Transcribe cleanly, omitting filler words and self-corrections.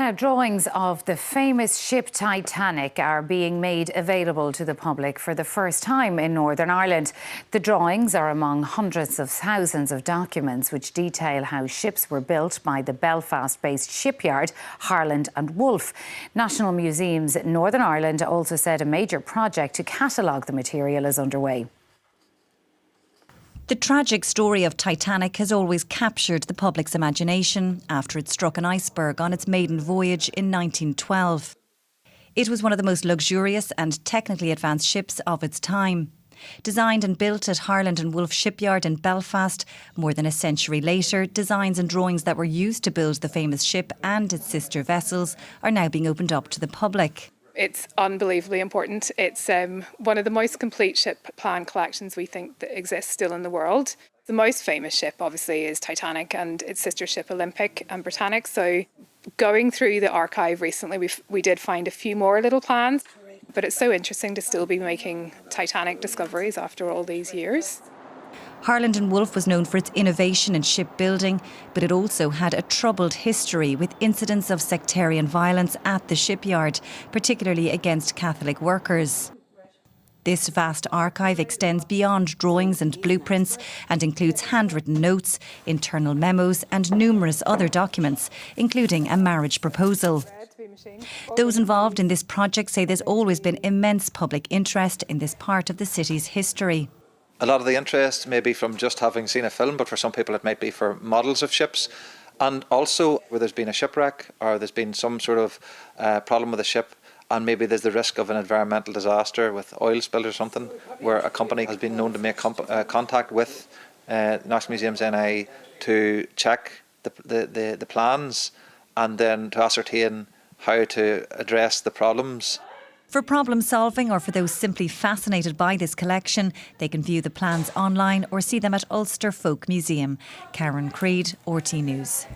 Now, drawings of the famous ship Titanic are being made available to the public for the first time in Northern Ireland. The drawings are among hundreds of thousands of documents which detail how ships were built by the Belfast-based shipyard Harland and Wolff. National Museums Northern Ireland also said a major project to catalogue the material is underway. The tragic story of Titanic has always captured the public's imagination after it struck an iceberg on its maiden voyage in 1912. It was one of the most luxurious and technically advanced ships of its time. Designed and built at Harland and Wolff shipyard in Belfast, more than a century later, designs and drawings that were used to build the famous ship and its sister vessels are now being opened up to the public. It's unbelievably important. It's one of the most complete ship plan collections we think that exists still in the world. The most famous ship, obviously, is Titanic and its sister ship Olympic and Britannic. So going through the archive recently, we did find a few more little plans, but it's so interesting to still be making Titanic discoveries after all these years. Harland and Wolff was known for its innovation in shipbuilding, but it also had a troubled history with incidents of sectarian violence at the shipyard, particularly against Catholic workers. This vast archive extends beyond drawings and blueprints and includes handwritten notes, internal memos and numerous other documents, including a marriage proposal. Those involved in this project say there's always been immense public interest in this part of the city's history. A lot of the interest may be from just having seen a film, but for some people it might be for models of ships. And also where there's been a shipwreck or there's been some sort of problem with a ship, and maybe there's the risk of an environmental disaster with oil spill or something, where a company has been known to make contact with National Museums NI to check the plans and then to ascertain how to address the problems. For problem solving or for those simply fascinated by this collection, they can view the plans online or see them at Ulster Folk Museum. Karen Creed, RT News.